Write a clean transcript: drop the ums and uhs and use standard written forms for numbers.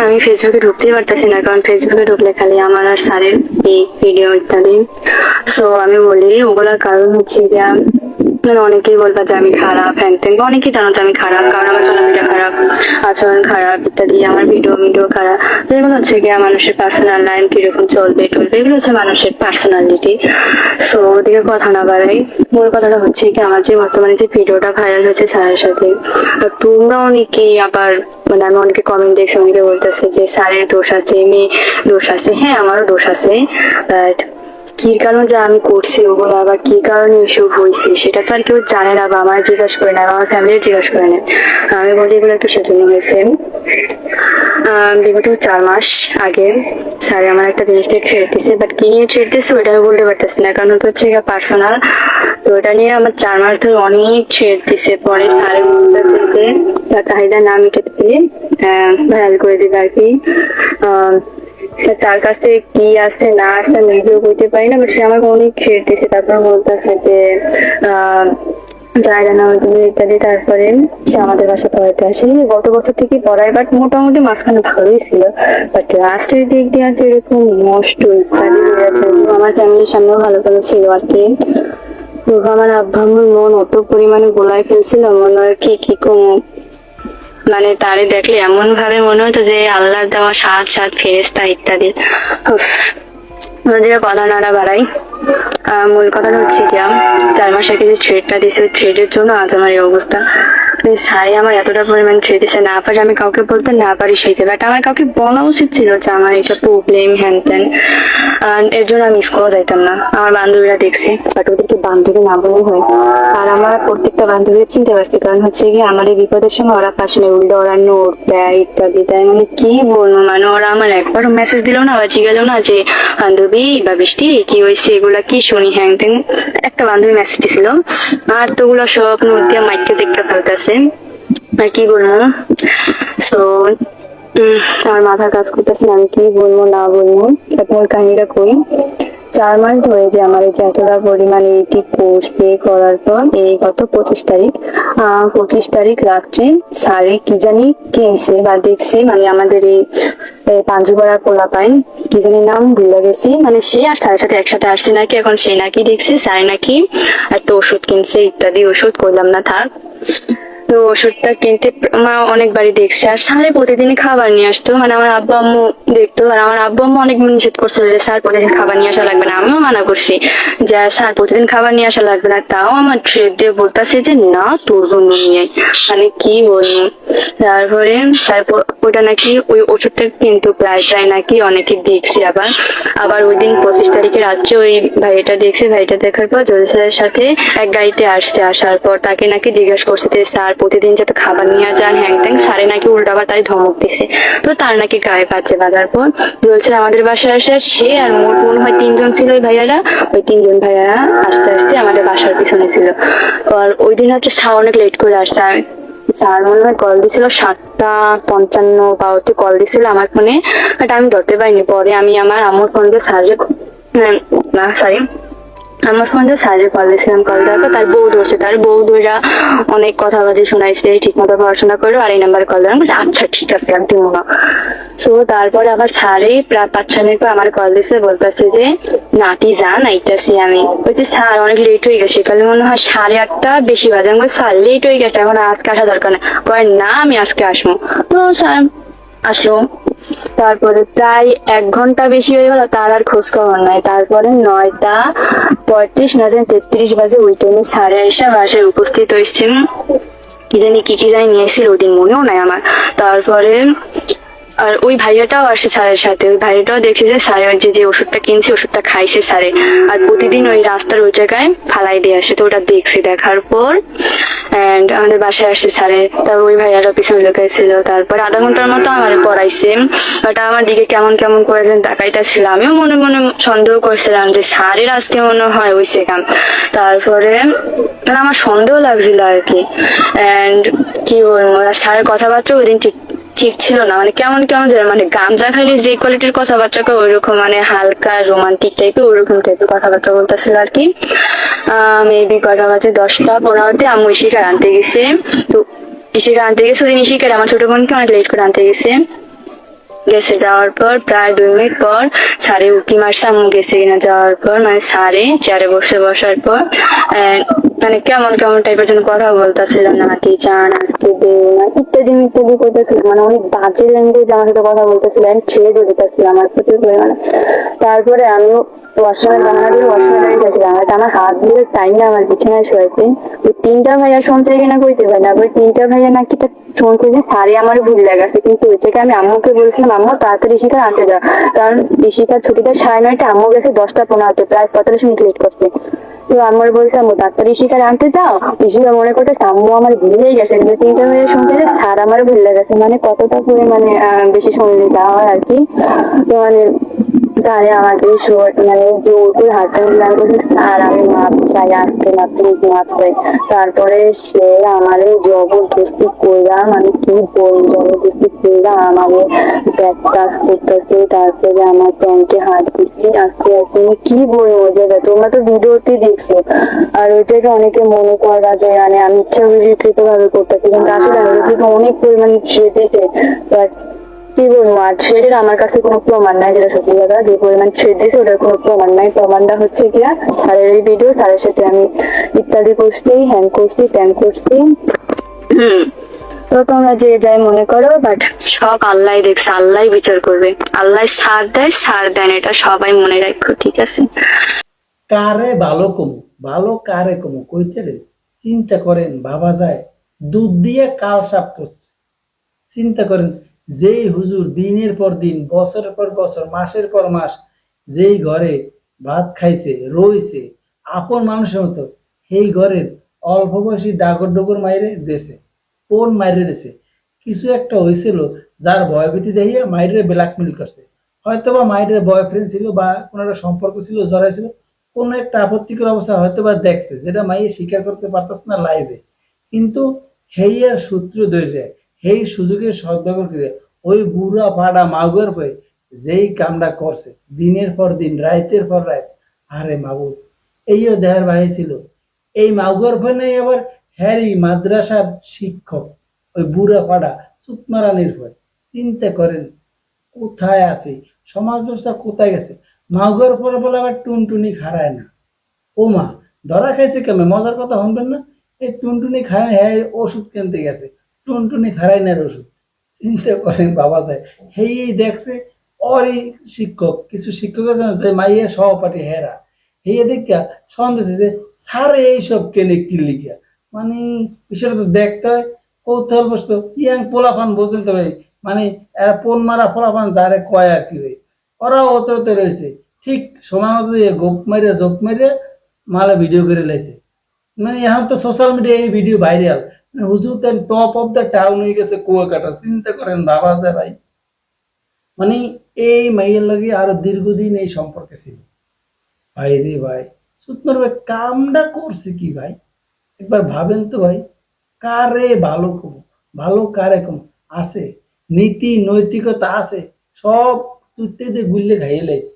আমি ফেসবুকে ঢুকতেই পারতেছি না, কারণ ফেসবুকে ঢুকলে খালি আমার আর স্যারের এই ভিডিও ইত্যাদি। সো আমি বলি ওগুলোর কারণ হচ্ছে গিয়া মানে অনেকেই বলবা যে আমি খারাপ হ্যান ত্যান, অনেকেই জানো যে আমি খারাপ, কারণ আমার চলাফেরা খারাপ, আচরণ খারাপ ইত্যাদি, আমার ভিডিও খারাপ। এগুলো হচ্ছে গিয়া মানুষের পার্সোনাল লাইন, কিরকম চলবে টলবে, এগুলো হচ্ছে মানুষের পার্সোনালিটি। সো ওদিকে কথা না বাড়াই, মূল কথাটা হচ্ছে কি আমার যে বর্তমানে যে ভিডিওটা ভাইরাল হয়েছে স্যারের সাথে, তোমরা অনেকেই আবার মানে আমি অনেকে কমেন্ট দেখছি, অনেকে বলতেছে যে স্যারের দোষ আছে, মেয়ে দোষ আছে। হ্যাঁ, আমারও দোষ আছে, বাট কি কারণ যে আমি করছি ওগুলো, আবার কি কারণে এসব হয়েছে সেটা তো আর কেউ জানে না, বা আমার জিজ্ঞাসা করে না, আমার ফ্যামিলি জিজ্ঞাসা করে না। আমি বলি এগুলো একটু সেজন্য হয়েছে। বিগত 4 মাস আগে স্যার আমার একটা জিনিস দিয়ে ছেড়ে দিচ্ছে, বাট কি নিয়ে ছেড়ে দিচ্ছে ওইটা আমি বলতে পারতেছি না, কারণ ওটা হচ্ছে পার্সোনাল। তো ওটা নিয়ে আমার 4 মাস ধরে অনেক ছেড়ে দিচ্ছে। পরে স্যার বলতেছে যে তার চাহিদা না মিটাতে পেরে ভাইরাল করে দিবে আর কি। তার কাছে কি আছে না আছে আমি নিজেও বলতে পারি না, সে আমাকে অনেক ছেড়ে দিয়েছে। তারপর বলতেছে যে জায়গা না হইতে ইত্যাদি। তারপরে সে আমাদের বাসায় পড়াতে আসে, গত বছর থেকে পড়ায়, বাট মোটামুটি মাঝখানে ভালোই ছিল, বাট লাস্টের দিক দিয়ে আছে এরকম নষ্ট ইত্যাদি হয়ে আছে। আমার ফ্যামিলির সামনেও ভালো ভালো ছিল আর কি। তো আমার আব্বা আম্মুর মন এত পরিমাণে গোলায় ফেলছিল, মনে হয় কি কম, মানে তারে দেখলে এমন ভাবে মনে হতো যে আল্লাহর দেওয়া সাত ফেরেশতা ইত্যাদি। ওদিকে কথা নাড়া বাড়াই, মূল কথাটা হচ্ছে যে 4 মাস আগে যে থ্রেডটা দিয়েছে, থ্রেডের জন্য আজ আমার এই অবস্থা। স্যারে আমার এতটা পরিমাণ থ্রেড দিচ্ছে, না পারি আমি কাউকে বলতে, না পারি সেইতে, বাট আমার কাউকে বলা উচিত ছিল যে আমার এটা প্রবলেম হ্যান ত্যান। এর জন্য আমি স্কুলও যাইতাম না। আমার বান্ধবীরা দেখছে, বাট ওদেরকে বান্ধবী না বলে হয়। আর আমার প্রত্যেকটা বান্ধবীরা চিনতে পারছি, কারণ হচ্ছে কি আমার এই বিপদের সময় ওরা পাশে নেই, উল্টো ওরা নোট দেয় ইত্যাদি দেয়। মানে কি বলবো, মানে ওরা আমার একবারও মেসেজ দিল না বা জিজ্ঞাসা না যে বান্ধবী বা বৃষ্টি কি হয়েছে, এগুলা কি শুনি হ্যাং ত্যাং। একটা বান্ধবী মেসেজ দিছিল, আর তো ওগুলো সব নোট দিয়ে মাইকে দেখতে ফেলতেছে, আর কি বলবো। সো আমার মাথার কাজ করতেছে না আমি কি বলবো না বলবো। আপনার কাহিনীটা কই, 4 মাস ধরে যে আমার এই যে এতটা পরিমাণে এটি কোর্স করার পর এই গত 25 তারিখ রাত্রে স্যারে কি জানি কিনছে বা দেখছে, মানে আমাদের এই পাঞ্জুপাড়ার পোলাপাইন কি জানি নাম ভুলে গেছি, মানে সে আর স্যারের সাথে একসাথে আসছে নাকি, এখন সে নাকি দেখছে স্যার নাকি একটা ওষুধ কিনছে ইত্যাদি। ওষুধ করলাম না থাক। তো ওষুধটা কিনতে মা অনেকবারই দেখছে, আর স্যারে প্রতিদিনই খাবার নিয়ে আসতো, মানে আমার আব্বু আম্মু দেখতো। আর আমার আব্বু আম্মু অনেক নিষেধ করছিল যে স্যার প্রতিদিন খাবার নিয়ে আসা লাগবে না, আমিও মানা করছি যে স্যার প্রতিদিন খাবার নিয়ে আসা লাগবে না, তাও আমার ট্রেড দিয়ে বলতেছে যে না তোর জন্য নিয়ে। মানে কি বলবো। তারপর ওইটা নাকি ওই ওষুধটা কিন্তু প্রায় নাকি অনেকে দেখছে। আবার ওই দিন 25 তারিখে রাত্রে ওই ভাইটা দেখছে, ভাইটা দেখার পর জলি স্যারের সাথে এক গাড়িতে আসছে। আসার পর তাকে নাকি জিজ্ঞাসা করছে যে স্যার প্রতিদিন যাতে খাবার নিয়ে যান হ্যাং ত্যাং। স্যারে নাকি উল্টাবার তাই ধমক দিছে। তো তার নাকি গায়ে পাচ্ছে বাঁধার পর বলছে আমাদের বাসায় আসে, আর সে আর মোট মনে হয় 3 জন ছিল ওই ভাইয়ারা। ওই 3 জন ভাইয়ারা আস্তে আস্তে আমাদের বাসার পিছনে ছিল। আর ওই দিন হচ্ছে স্যার অনেক লেট করে আসছে। স্যার মনে হয় কল দিছিল 7:55 বা ওতে কল দিছিল আমার ফোনে, বাট আমি ধরতে পারিনি। পরে আমি আমার আম্মুর ফোন দিয়ে স্যারের আমার ফোন দিয়ে স্যারের কল দিয়েছিলাম। কল দেওয়ার পর তার বউ ধরছে, তার বউ ধরা অনেক কথাবার্তা শোনাইছে, ঠিক মতো পড়াশোনা করো, আর এই নাম্বারে কল দিলাম। আচ্ছা ঠিক আছে আর দিব না। সো তারপরে আবার স্যারে প্রায় 5-6 মিনিট পর আমার কল দিছে, বলতেছে যে নাতি যান আইতাছি আমি। বলছি স্যার অনেক লেট হয়ে গেছে, কালে মনে হয় 8:30 বেশি বাজে। আমি বলছি স্যার লেট হয়ে গেছে, এখন আজকে আসা দরকার না। কয় না আমি আজকে আসবো। তো স্যার আসলো। তারপরে প্রায় 1 ঘন্টা বেশি হয়ে গেল, তার আর খোঁজ খবর নাই। তারপরে 9:35 না জানি 33 বাজে ওই টাইমে স্যারে এসে বাসায় উপস্থিত হয়েছেন। কি জানি নিয়েছিল ওই দিন, মনেও নাই আমার। তারপরে আর ওই ভাইয়াটাও আসে স্যারের সাথে। ওই ভাইয়াটাও দেখছে যে স্যারে যে ওষুধটা কিনছে ওষুধটা খাইছে স্যারে, আর প্রতিদিন ওই রাস্তার ওই জায়গায় ফালাই দিয়ে আসে। তো ওটা দেখছি, দেখার পর আমাদের বাসায় আসছে স্যারে। তারপর ওই ভাইয়াটা পিছনে লুকাইছিল। তারপর আধা ঘন্টার মতো আমার পড়াইছে, বাট আমার দিকে কেমন কেমন করেছেন তাকাইতেছিল। আমিও মনে মনে সন্দেহ করছিলাম যে স্যারের আজকে মনে হয় ওই সেখান। তারপরে আমার সন্দেহ লাগছিল আর কি। কি বলবো, স্যারের কথাবার্তা ওই দিন ঠিক ছিল না, মানে কেমন মানে গামজা খাইলে যে কোয়ালিটির কথাবার্তা ওইরকম, মানে হালকা রোমান্টিক টাইপের ওইরকম টাইপের কথাবার্তা বলতেছিল আর কি। মেবি কটা বাজে 10টা 15তে আম্মু শিকার আনতে গেছে। তো ইশিকা আনতে গেছে, ওদিন ইশিকার আমার ছোট বোনকে অনেক লেট করে আনতে গেছে। যাওয়ার পর প্রায় 2 মিনিট পর স্যারে উঁকি মারছে আম্মু গেছে কিনা। যাওয়ার পর মানে স্যারে চেয়ারে বসার পর মানে কেমন কেমন টাইপের জন্য কথা বলতেছে, নাতি চান আজকে দে ইত্যাদি ইত্যাদি করতেছিল, মানে অনেক বাজে ল্যাঙ্গুয়েজ আমার সাথে কথা বলতেছিলেন, ছেড়ে দিতেছিল আমার প্রচুর পরিমাণে। তারপরে আমিও ওয়াশরুমের বাহানা দিয়ে ওয়াশরুমে দাঁড়িয়ে গেছিলাম, আমার হাত দিয়ে টাইম না আমার বিছানায় শোয়াইছে। ওই 3টা ভাইয়া শুনতে কিনা কইতে পারে না, ওই 3টা ভাইয়া নাকি শুনতে যে সারে আমার ভুল লাগাছে, কিন্তু ওইটাকে আমি আম্মুকে বলছিলাম আম্মু তাড়াতাড়ি ইশিকা আনতে যাও, কারণ ইশিকার ছুটিটা 9:30, আম্মু গেছে 10টা 15, প্রায় 45 মিনিট লেট করছে। তো আমার বলছে আম্মু তাড়াতাড়ি ইশিকার আনতে যাও। ইশিকা মনে করতে আম্মু আমার ভুলেই গেছে, কিন্তু 3টা ভাইয়া শুনতে যে স্যার আমার ভুল লাগাছে, মানে কতটা পরিমাণে বেশি শুনলে যাওয়া হয় আর কি। তো মানে তারে আমাকে মানে জোর করে হাতে মিলান করছে, আর আমি মাপ চাই আসতে না প্লিজ মাপ চাই। তারপরে সে আমারে জবরদস্তি কইরা, মানে কি বলবো, জবরদস্তি কইরা আমারে ব্যাক টাচ করতেছে, তারপরে আমার প্যান্টে হাত দিচ্ছি আস্তে আস্তে। কি বলবো যে তোমরা তো ভিডিওতে দেখছো, আর ওইটাকে অনেকে মনে করা যে মানে আমি ইচ্ছাকৃত ভাবে করতেছি, কিন্তু আসলে আমি অনেক পরিমাণে ছেড়েছে। কি বলবো, আর থ্রেডের আমার কাছে কোনো প্রমাণ নাই, যেটা সত্যি কথা, যে পরিমাণ থ্রেড দিয়েছে ওটার কোনো প্রমাণ নাই। প্রমাণটা হচ্ছে গিয়া স্যারের এই ভিডিও, স্যারের সাথে আমি ইত্যাদি করছি, হ্যান করছি, ত্যান করছি। তো তোমরা যে যাই মনে করো, বাট সব আল্লাহ দেখছে, আল্লাহ বিচার করবে, আল্লাহ ছাড় দেয় ছাড় দেন, এটা সবাই মনে রাখো, ঠিক আছে? কারে ভালো কমু, ভালো কারে কমু কইতে রে চিন্তা করেন, ভাবা যায় দুধ দিয়ে কাল সাপ করছে। চিন্তা করেন, যেই হুজুর দিনের পর দিন, বছরের পর বছর, মাসের পর মাস যেই ঘরে ভাত খাইছে রইছে আপন মানুষের মতো, সেই ঘরের অল্প বয়সী ডাগর ডগর মাইরে দেশে, কোন মাইরে দেশে কিছু একটা হয়েছিল, যার ভয়ভীতি দেখিয়ে মাইরে ব্ল্যাকমেল করছে। হয়তো বা মাইরের বয়ফ্রেন্ড ছিল বা কোনো একটা সম্পর্ক ছিল, জড়াই ছিল, কোন একটা আপত্তিকর অবস্থা হয়তো বা দেখছে, যেটা মাইয়ে স্বীকার করতে পারতেছে না লাইভে, কিন্তু হেইয়ার সূত্র ধরে সেই সুযোগের সদ্ব্যবহার করে ওই বুড়া ফাড়া মাগুয়ার হয়ে যেই কামটা করছে দিনের পর দিন, রাইতের পর রাত, আরে মাবুদ, এইও দেহার বাহি ছিল। এই মাগুয়ার ভয় নাই আবার হ্যারি মাদ্রাসার শিক্ষক, ওই বুড়া ফাড়া সুতমারানির ভয়। চিন্তা করেন কোথায় আছে সমাজ ব্যবস্থা, কোথায় গেছে। মাগুয়ার পরে বলে আবার টুনটুনি খাড়ায় না। ও মা, ধরা খাইছে কেমন, মজার কথা শুনবেন না, এই টুনটুনি খায়, হ্যাঁ ওষুধ কিনতে গেছে, টুনটুনি খাড়াই না ওষুধ। চিন্তা করেন বাবা যায়, হেই দেখছে ওর এই শিক্ষক, কিছু শিক্ষক আছে না যে মাইয়ের সহপাঠী হেরা, হেয়ে দেখা সন্দেশে যে স্যার এইসব কেনে কি লিখিয়া, মানে বিষয়টা তো দেখতে হয় কৌতূহল বসতো। ইয়াং পোলাপান বোঝেন তো ভাই, মানে এরা পোন মারা পোলাপান যারে কয় আর কি ভাই, ওরাও হতে হতে রয়েছে ঠিক সময় মতো গোপ মেরে জোপ মেরে মালা ভিডিও করে লাইছে। মানে এখন তো সোশ্যাল মিডিয়া এই ভিডিও ভাইরাল, মানে হুজুর তেন টপ অফ দ্য টাউন হয়ে গেছে কুয়াকাটা। চিন্তা করেন বাবা যায় ভাই, মানে এই মাইয়ের লগে আরো দীর্ঘদিন এই সম্পর্কে ছিল। ভাই রে ভাই, সুতমার ভাই কামটা করছে কি ভাই, একবার ভাবেন তো ভাই। কারে ভালো কম, ভালো কারে কম আছে, নীতি নৈতিকতা আছে, সব তুইতে দিয়ে গুললে খাইয়ে লাইছে।